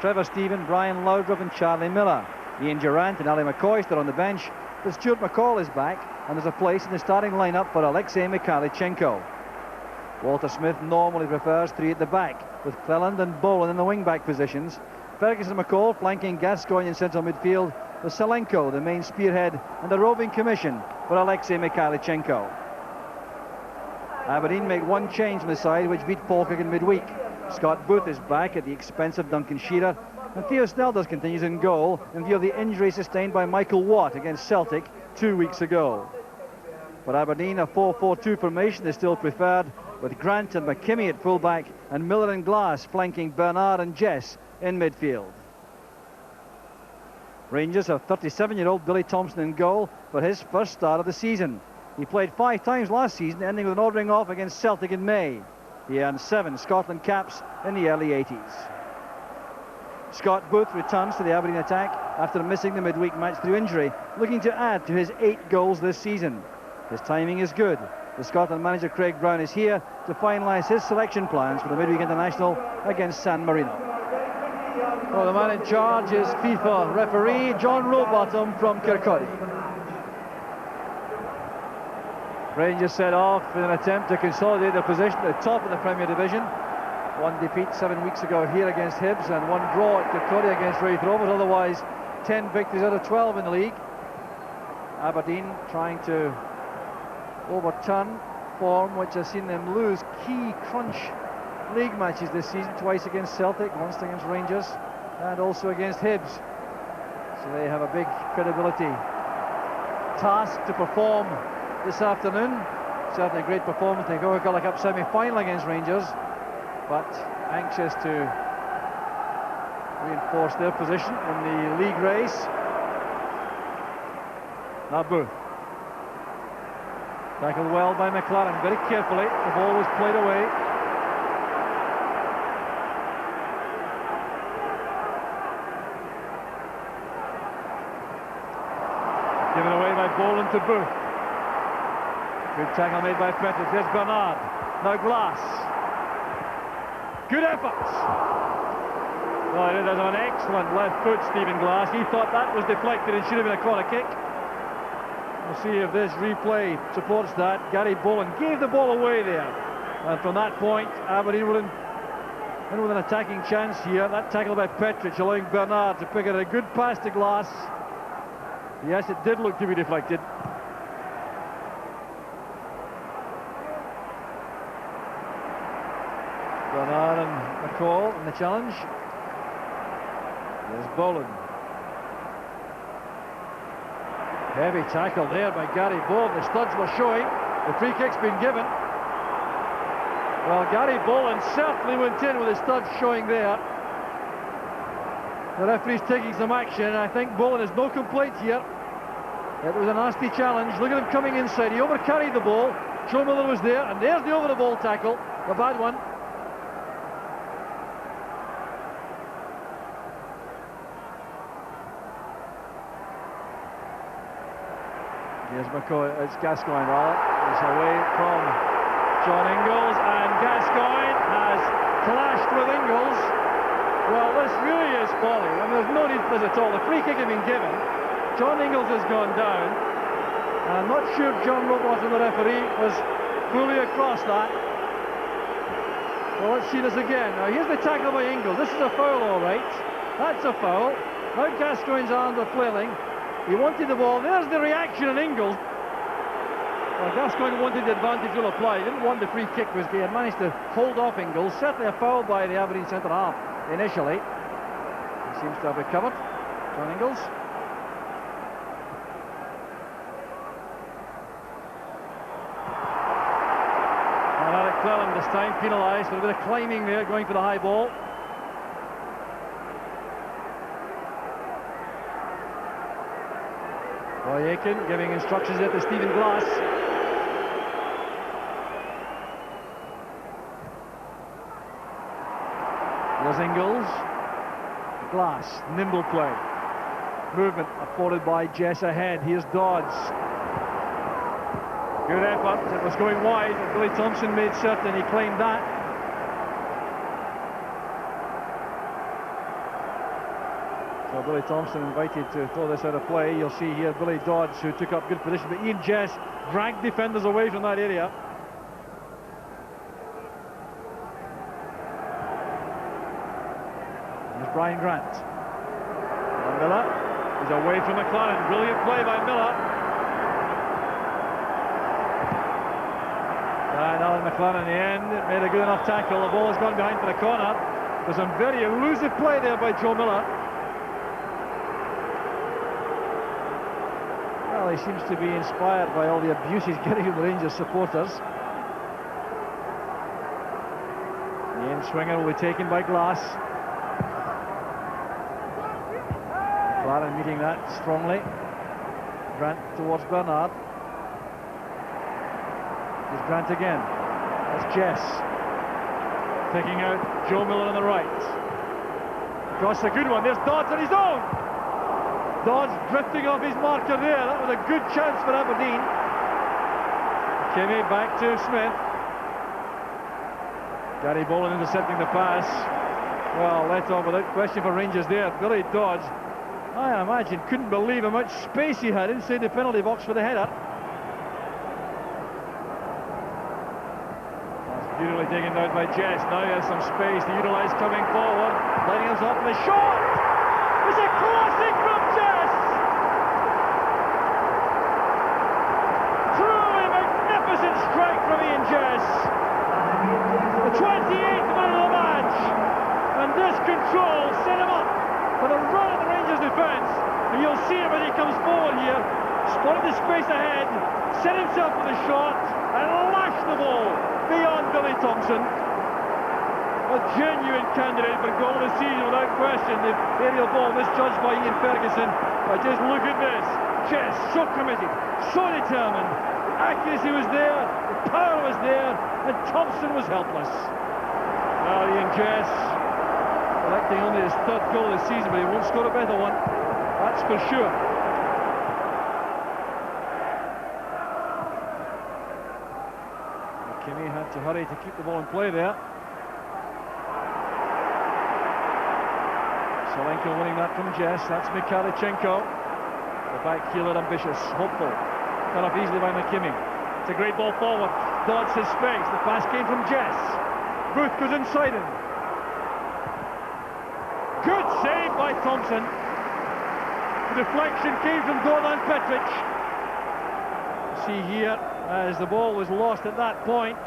Trevor Stephen, Brian Loudrup and Charlie Miller. Ian Durant and Ali McCoy are on the bench, but Stuart McCall is back and there's a place in the starting lineup for Alexei Mikhailichenko. Walter Smith normally prefers three at the back, with Cleland and Boland in the wing-back positions. Ferguson and McCall flanking Gascoigne in central midfield, with Salenko the main spearhead and a roving commission for Alexei Mikhailichenko. Aberdeen make one change from the side, which beat Falkirk in midweek. Scott Booth is back at the expense of Duncan Shearer, and Theo Snelders continues in goal in view of the injury sustained by Michael Watt against Celtic 2 weeks ago. For Aberdeen, a 4-4-2 formation is still preferred, with Grant and McKimmie at fullback and Miller and Glass flanking Bernard and Jess in midfield. Rangers have 37-year-old Billy Thompson in goal for his first start of the season. He played 5 times last season, ending with an ordering off against Celtic in May. He earned 7 Scotland caps in the early 80s. Scott Booth returns to the Aberdeen attack after missing the midweek match through injury, looking to add to his 8 goals this season. His timing is good. The Scotland manager Craig Brown is here to finalise his selection plans for the midweek international against San Marino. Well, the man in charge is FIFA referee John Rowbottom from Kirkcaldy. Rangers set off in an attempt to consolidate their position at the top of the Premier Division. 1 defeat 7 weeks ago here against Hibs and 1 draw at Kirkcaldy against Raith Rovers. Otherwise 10 victories out of 12 in the league. Aberdeen trying to overturn form which has seen them lose key crunch league matches this season, twice against Celtic, once against Rangers and also against Hibs. So they have a big credibility task to perform this afternoon. Certainly a great performance in the Coca-Cola Cup semi-final against Rangers, but anxious to reinforce their position in the league race. Now Booth. Tackled well by McLaren, very carefully. The ball was played away. Given away by Boland to Booth. Good tackle made by Petrich. There's Bernard. Now Glass. Good efforts. Well, it is an excellent left foot, Stephen Glass. He thought that was deflected and should have been a corner kick. We'll see if this replay supports that. Gary Boland gave the ball away there. And from that point, Aberdeen were in with an attacking chance here. That tackle by Petrich allowing Bernard to pick it a good pass to Glass. Yes, it did look to be deflected. Bernard and McCall in the challenge. There's Boland. Heavy tackle there by Gary Boland. The studs were showing. The free kick's been given. Well, Gary Boland certainly went in with his studs showing there. The referee's taking some action, and I think Boland has no complaints here. It was a nasty challenge. Look at him coming inside. He overcarried the ball. Joe Miller was there, and there's the over-the-ball tackle. The bad one. Here's McCoy, it's Gascoigne. Well, it's away from John Ingalls, and Gascoigne has clashed with Ingalls. Well, this really is folly. I mean, there's no need for this at all. The free kick had been given. John Ingalls has gone down. And I'm not sure John Rowbottom, the referee, was fully across that. Well, let's see this again. Now, here's the tackle by Ingalls. This is a foul, all right. That's a foul. Now Gascoigne's arms are flailing. He wanted the ball. There's the reaction in Ingalls. Well, Gascoigne wanted the advantage will apply. He didn't want the free kick. He had managed to hold off Ingalls. Certainly a foul by the Aberdeen centre half initially. He seems to have recovered. John Ingalls. And Alec Cleland this time penalised for a bit of climbing there, going for the high ball. Roy Aitken giving instructions there to Stephen Glass. There's Ingalls. Glass, nimble play. Movement afforded by Jess ahead. Here's Dodds. Good effort. It was going wide, but Billy Thompson made certain he claimed that. So Billy Thompson invited to throw this out of play. You'll see here Billy Dodds, who took up good position, but Ian Jess dragged defenders away from that area. Here's Brian Grant. And Miller is away from McLaren. Brilliant play by Miller. And Alan McLaren in the end made a good enough tackle. The ball has gone behind for the corner. There's some very elusive play there by Joe Miller. Well, he seems to be inspired by all the abuse he's getting from the Rangers supporters. The end swinger will be taken by Glass. McLaren meeting that strongly. Grant towards Bernard. Here's Grant again. That's Jess. Picking out Joe Miller on the right. Across a good one. There's Dodds on his own. Dodds drifting off his marker there. That was a good chance for Aberdeen. Kimmy back to Smith. Gary Boland intercepting the pass. Well, let off without question for Rangers there. Billy Dodds, I imagine, couldn't believe how much space he had inside the penalty box for the header. Beautifully taken down by Jess. Now he has some space to utilise coming forward. Lighting himself for the shot. It's a classic from Jess. Truly magnificent strike from Ian Jess. The 28th minute of the match. And this control set him up for the run of the Rangers defence. And you'll see him as he comes forward here. Spotted the space ahead. Set himself for the shot. And lashed the ball beyond Billy Thompson. A genuine candidate for goal of the season without question. The aerial ball misjudged by Ian Ferguson. But just look at this. Jess so committed, so determined. The accuracy was there, the power was there, and Thompson was helpless. Now Ian Jess collecting only his third goal of the season, but he won't score a better one. That's for sure. Kimmy had to hurry to keep the ball in play there. Salenko winning that from Jess. That's Mikhalichenko. The back heeler ambitious, hopeful. Cut off easily by McKimmie. It's a great ball forward. Dodds his space. The pass came from Jess. Booth goes inside him. Good save by Thompson. The deflection came from Goran Petric. See here, as the ball was lost at that point,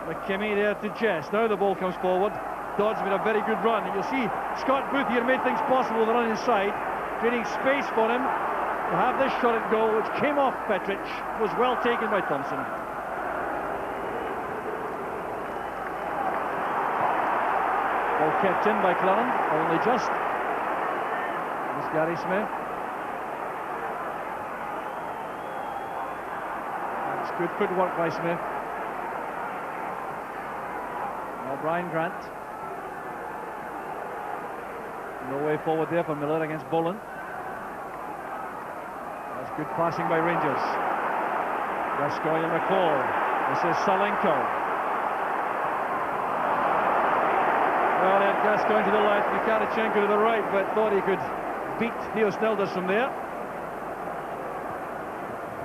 McKimmie there to Jess. Now the ball comes forward. Dodds made a very good run. And you'll see Scott Booth here made things possible with the run inside, creating space for him to have this shot at goal, which came off Petric. Was well taken by Thompson. Ball kept in by Cleland, only just. There's Gary Smith. Good footwork by Smith. Now Brian Grant. No way forward there for Miller against Boland. That's good passing by Rangers. Gascoigne and McCall. This is Salenko. Well, they had Gascoigne to the left, Mikhalichenko to the right, but thought he could beat Theo Snelders from there.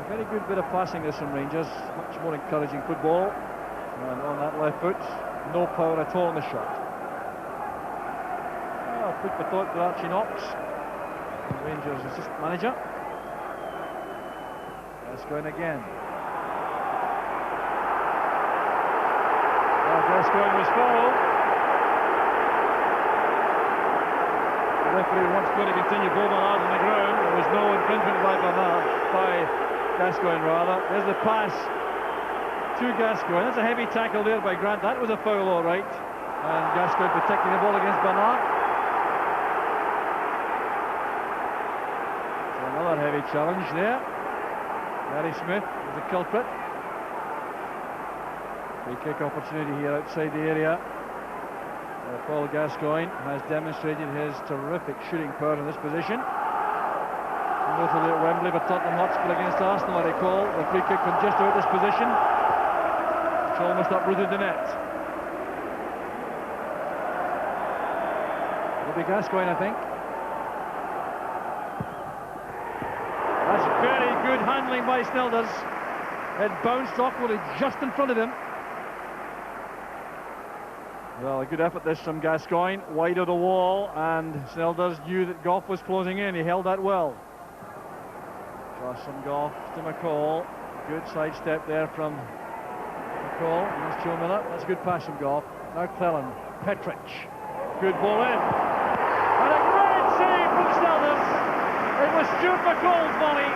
Very good bit of passing this from Rangers, much more encouraging football, and on that left foot, no power at all in the shot. Well, food for thought for Archie Knox, Rangers assistant manager. Gascoigne again. Well, Gascoigne was fouled. The referee wants going to continue ball Bernard on the ground. There was no infringement by Bernard, Gascoigne rather. There's the pass to Gascoigne. That's a heavy tackle there by Grant. That was a foul, all right. And Gascoigne protecting the ball against Bernard. So another heavy challenge there. Gary Smith is the culprit. Free kick opportunity here outside the area. Paul Gascoigne has demonstrated his terrific shooting power in this position. Notably at Wembley for Tottenham Hotspur against Arsenal, I recall. The free kick from just out this position, which almost uprooted the net. It'll be Gascoigne, I think. That's very good handling by Snelders. It bounced awkwardly just in front of him. Well, a good effort this from Gascoigne, wide of the wall, and Snelders knew that Gough was closing in. He held that well. Cross from Gough to McCall. Good sidestep there from McCall. There's Joe Miller. That's a good pass from Gough. Now Cleland. Petric. Good ball in. And a great save from Snelders. It was Stuart McCall's volley.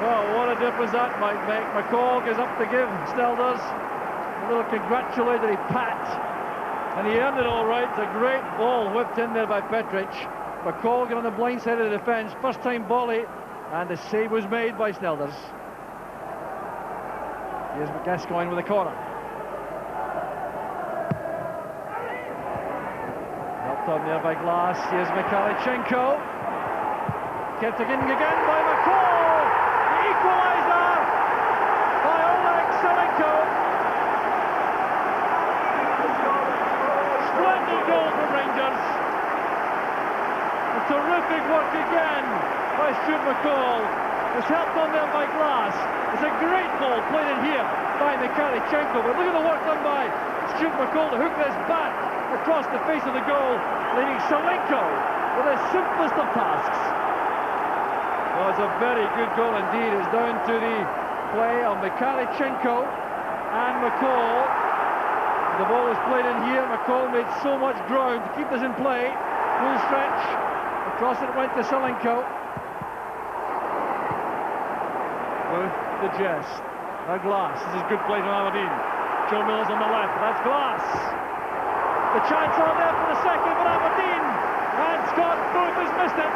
Well, what a difference that might make. McCall goes up to give Snelders a little congratulatory pat, and he earned it all right. It's a great ball whipped in there by Petric. McCall got on the blind side of the defence, first time volley, and the save was made by Snelders. Here's Gascoigne with a corner. Helped on there by Glass. Here's Mikhailchenko. Kept again by McCall. The equaliser by Oleg Selenko. Splendid goal from Rangers. A terrific work again by Stuart McCall. It's helped on there by Glass. It's a great ball played in here by Mikhailchenko. But look at the work done by Stuart McCall to hook this back across the face of the goal, leaving Selenko with the simplest of tasks. Well, it's a very good goal indeed. It's down to the play of Mikhailchenko and McCall. The ball was played in here. McCall made so much ground to keep this in play. Full stretch. Across it went to Selenko. With the jest. Now Glass. This is good play from Aberdeen. Joe Miller's on the left. That's Glass. The chance on there for the second for Aberdeen. And Scott Booth has missed it.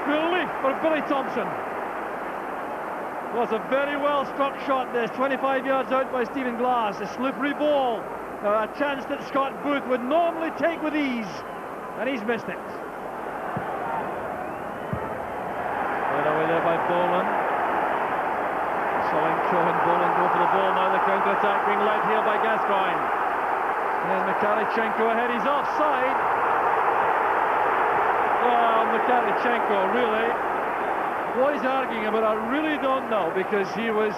Relief for Billy Thompson. Well, it's a very well struck shot this. 25 yards out by Stephen Glass. A slippery ball. A chance that Scott Booth would normally take with ease. And he's missed it. Played away there by Boland. Selenko and Boland go for the ball. Now the counter-attack being led here by Gascoigne. And then Mikhailchenko ahead. He's offside. Well, Mikhailchenko, really, what he's arguing about, I really don't know, because he was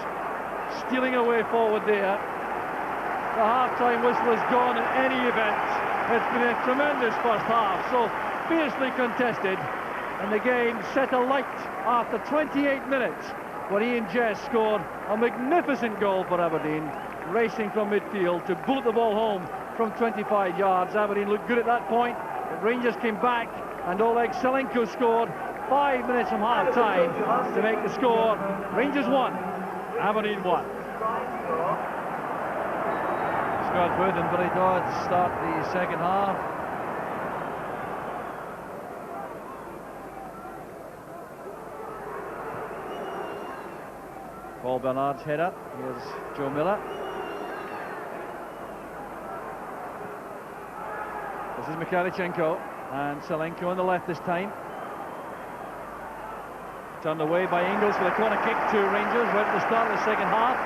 stealing away forward there. The half-time whistle has gone in any event. It's been a tremendous first half, so fiercely contested, and the game set alight after 28 minutes when Ian Jess scored a magnificent goal for Aberdeen, racing from midfield to bullet the ball home from 25 yards. Aberdeen looked good at that point, but Rangers came back, and Oleg Selenko scored 5 minutes from half-time to make the score. Rangers 1, Aberdeen 1. Scott Booth and Billy Dodds start the second half. Paul Bernard's header. Here's Joe Miller. This is Mikhailchenko, and Selenko on the left this time. Turned away by Ingles for the corner kick to Rangers right at the start of the second half.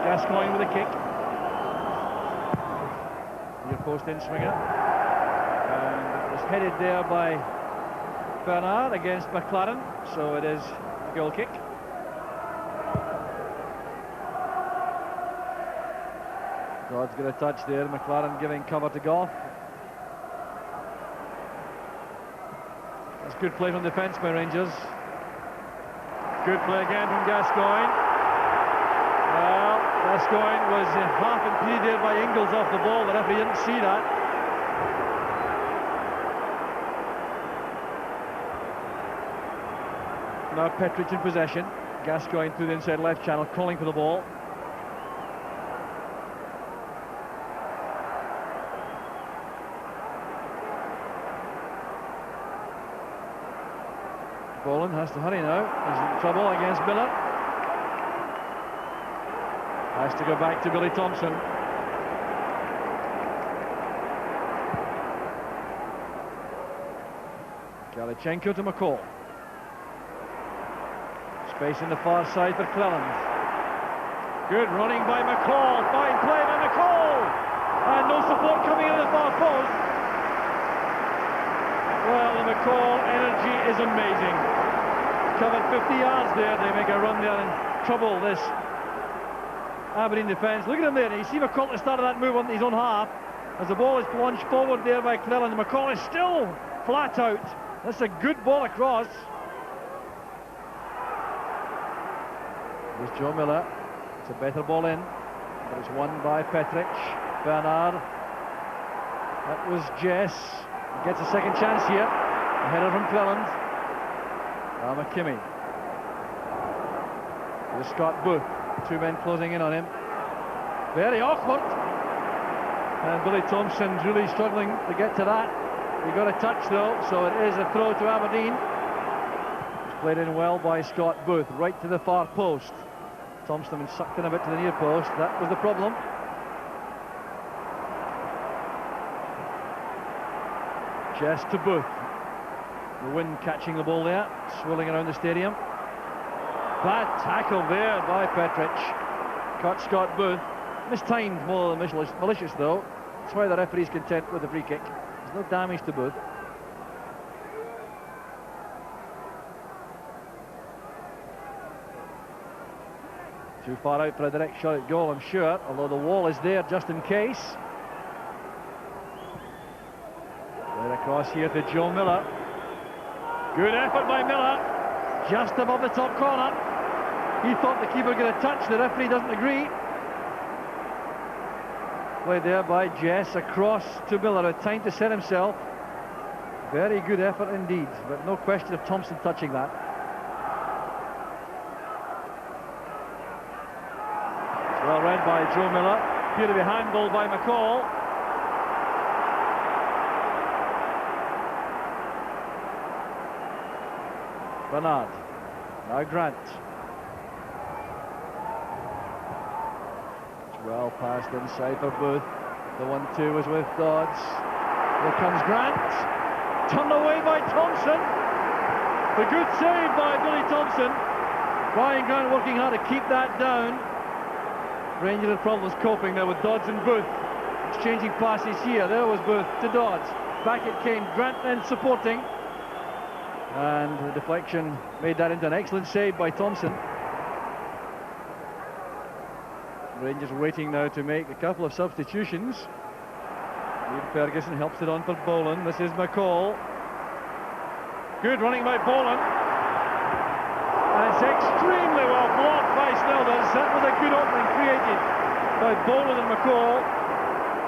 Gascoigne with a kick. Near post in swinger. And it was headed there by Bernard against McLaren, so it is a goal kick. Dodd's got a touch there, McLaren giving cover to Gough. That's good play from defence by Rangers. Good play again from Gascoigne. Well, Gascoigne was half impeded there by Ingles off the ball. The referee didn't see that. Now Petric in possession. Gascoigne through the inside left channel, calling for the ball. Boland has to hurry now. He's in trouble against Miller. Has to go back to Billy Thompson. Mikhailchenko to McCall. Space in the far side for Cleland. Good running by McCall, fine play by McCall, and no support coming in at the far post. Well, the McCall energy is amazing. Covered 50 yards there, they make a run there and trouble this Aberdeen defence. Look at him there, you see McCall at the start of that move on his own half, as the ball is plunged forward there by Cleland. McCall is still flat out. That's a good ball across. Here's Joe Miller. It's a better ball in, but it's won by Petric. Bernard. That was Jess. He gets a second chance here. A header from Cleland. Now McKimmie. Here's Scott Booth. Two men closing in on him. Very awkward. And Billy Thompson's really struggling to get to that. He got a touch though, so it is a throw to Aberdeen. It's played in well by Scott Booth, right to the far post. Thompson been sucked in a bit to the near post. That was the problem. Jess to Booth. The wind catching the ball there, swirling around the stadium. Bad tackle there by Petric. Caught Scott Booth. Mistimed more than malicious though. That's why the referee's content with the free kick. There's no damage to Booth. Too far out for a direct shot at goal, I'm sure, although the wall is there just in case. Right across here to Joe Miller. Good effort by Miller, just above the top corner. He thought the keeper got a touch, the referee doesn't agree. Played there by Jess, across to Miller, with time to set himself. Very good effort indeed, but no question of Thompson touching that. It's well read by Joe Miller. Appear to be handballed by McCall. Bernard. Now Grant. It's well passed inside for Booth. The 1-2 was with Dodds. Here comes Grant. Turned away by Thompson. The good save by Billy Thompson. Brian Grant working hard to keep that down. Rangers had problems coping there with Dodds and Booth. Exchanging passes here. There was Booth to Dodds. Back it came. Grant then supporting. And the deflection made that into an excellent save by Thompson. Rangers waiting now to make a couple of substitutions. Ian Ferguson helps it on for Boland. This is McCall. Good running by Boland. And it's extremely well blocked by Snellders. That was a good opening created by Boland and McCall.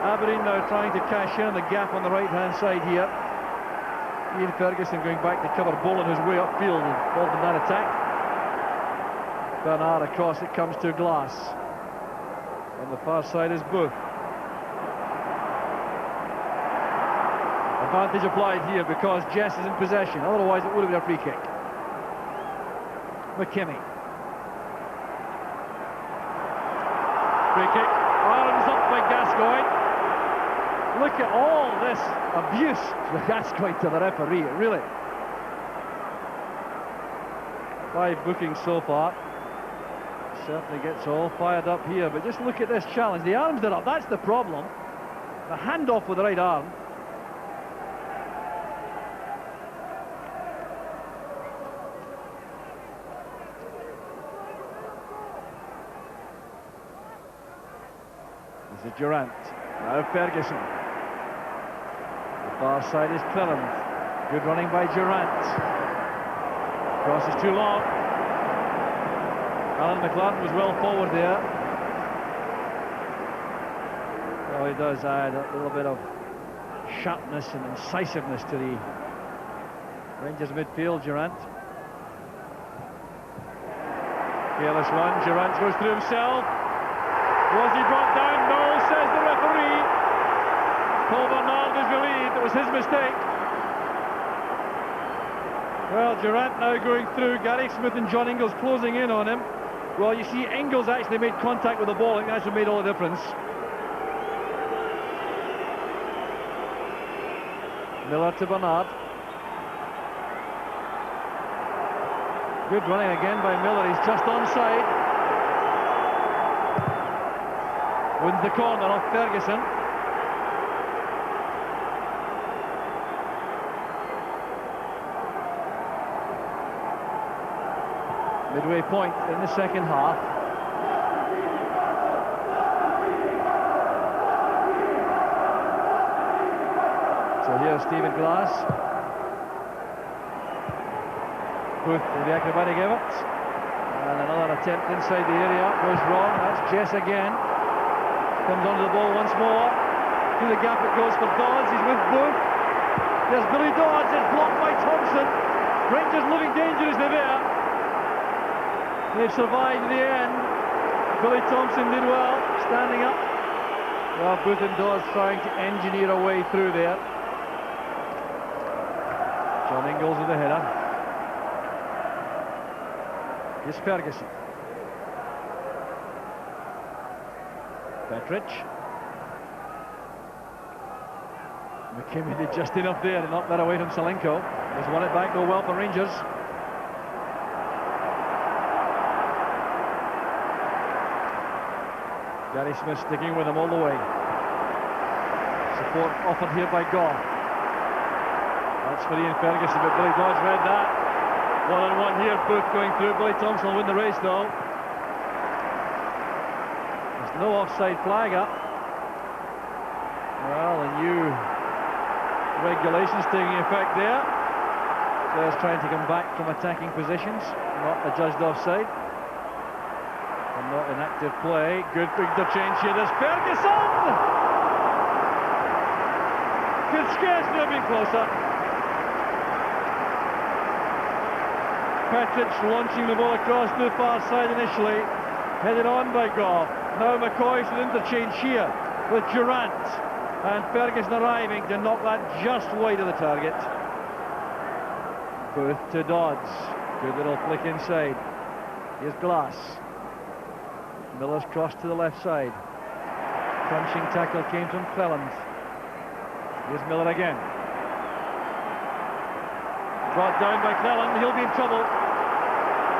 Aberdeen now trying to cash in on the gap on the right-hand side here. Ian Ferguson going back to cover Boland, who's way upfield involved in that attack. Bernard across, it comes to Glass. On the far side is Booth. Advantage applied here because Jess is in possession, otherwise it would have been a free kick. McKimmie. Free kick, arms up by Gascoigne. Look at all this abuse with Gascoigne to the referee, really. 5 bookings so far. Certainly gets all fired up here, but just look at this challenge. The arms are up, that's the problem. The handoff with the right arm. This is Durant. Now Ferguson. The far side is Cleland. Good running by Durant. Cross is too long. Alan McLaren was well forward there. Well, he does add a little bit of sharpness and incisiveness to the Rangers midfield, Durant. Careless one, Durant goes through himself. Was he brought down? No, says the referee. Paul Bernard is relieved, it was his mistake. Well, Durant now going through, Gary Smith and John Ingles closing in on him. Well, you see, Ingles actually made contact with the ball. I think that's what made all the difference. Miller to Bernard. Good running again by Miller. He's just onside. Wins the corner off Ferguson. Midway point in the second half. So here's Stephen Glass. Booth with the acrobatic effort. And another attempt inside the area. Goes wrong. That's Jess again. Comes onto the ball once more. Through the gap it goes for Dodds. He's with Booth. There's Billy Dodds. It's blocked by Thompson. Rangers looking dangerously there. They've survived in the end. Billy Thompson did well, standing up. Well, Booth and Dawes trying to engineer a way through there. John Ingalls with the header. Here's Ferguson. Petric. McKimmie did just enough there to knock that away from Salenko. He's won it back, go well for Rangers. Gary Smith sticking with him all the way. Support offered here by Gough. That's for Ian Ferguson, but Billy Dodds read that. 1-on-1 here, Booth going through. Billy Thompson will win the race though. There's no offside flag up. Well, the new regulations taking effect there. Players trying to come back from attacking positions, not adjudged offside. Not in active play. Good interchange here. There's Ferguson! Could scarcely have been closer. Petric launching the ball across to the far side initially. Headed on by Gough. Now McCoy should interchange here with Durant. And Ferguson arriving to knock that just wide of the target. Booth to Dodds. Good little flick inside. Here's Glass. Miller's cross to the left side. Crunching tackle came from Cleland. Here's Miller again. Brought down by Cleland. He'll be in trouble.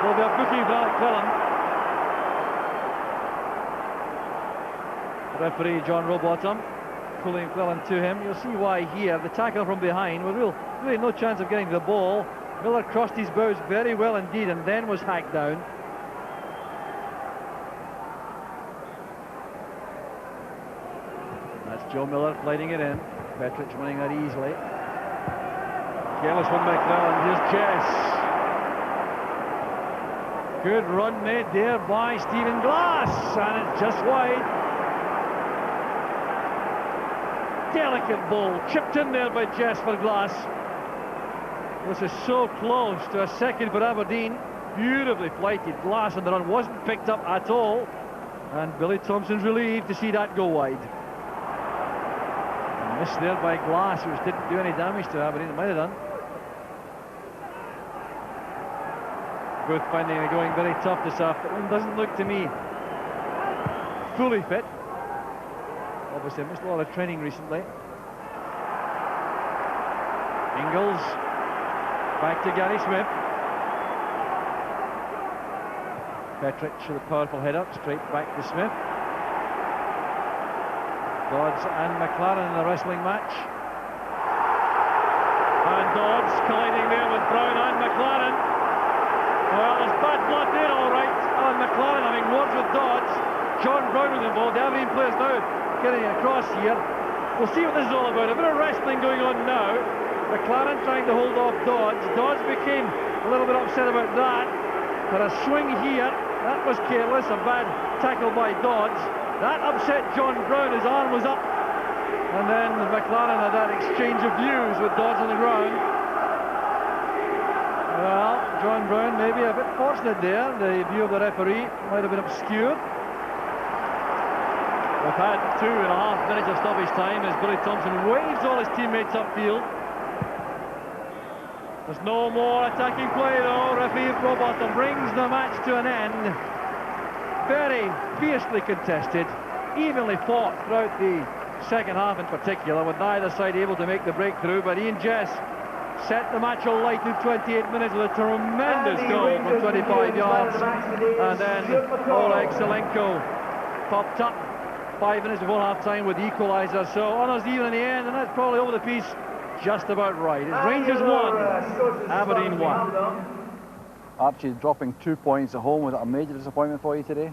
There'll be a booking for Alec Cleland. Referee John Rowbottom pulling Cleland to him. You'll see why here. The tackle from behind with really no chance of getting the ball. Miller crossed his bows very well indeed and then was hacked down. Joe Miller sliding it in. Petric winning that easily. Careless one by Cleland. Here's Jess. Good run made there by Stephen Glass. And it's just wide. Delicate ball. Chipped in there by Jess for Glass. This is so close to a second for Aberdeen. Beautifully flighted. Glass on the run wasn't picked up at all. And Billy Thompson's relieved to see that go wide. Missed there by Glass, which didn't do any damage to Aberdeen. It might have done. Both finding it going very tough this afternoon. Doesn't look to me fully fit. Obviously missed a lot of training recently. Ingalls back to Gary Smith. Petric with a powerful header straight back to Smith. Dodds and McLaren in the wrestling match. And Dodds colliding there with Brown and McLaren. Well, there's bad blood there, all right. Alan McLaren having words with Dodds. John Brown was involved. The Aberdeen players now getting across here. We'll see what this is all about. A bit of wrestling going on now. McLaren trying to hold off Dodds. Dodds became a little bit upset about that. But a swing here. That was careless. A bad tackle by Dodds. That upset John Brown, his arm was up. And then McLaren had that exchange of views with Dodds on the ground. Well, John Brown maybe a bit fortunate there. The view of the referee might have been obscured. We've had 2.5 minutes of stoppage time as Billy Thompson waves all his teammates upfield. There's no more attacking play though. Referee Rowbottom brings the match to an end. Very fiercely contested, evenly fought throughout the second half in particular, with neither side able to make the breakthrough. But Ian Jess set the match alight in 28 minutes with a tremendous goal from 25 yards. And then Oleg Salenko popped up 5 minutes before half-time with the equaliser. So honours even in the end, and that's probably over the piece just about right. It's Rangers 1, Aberdeen 1. Archie dropping 2 points at home. Was it a major disappointment for you today?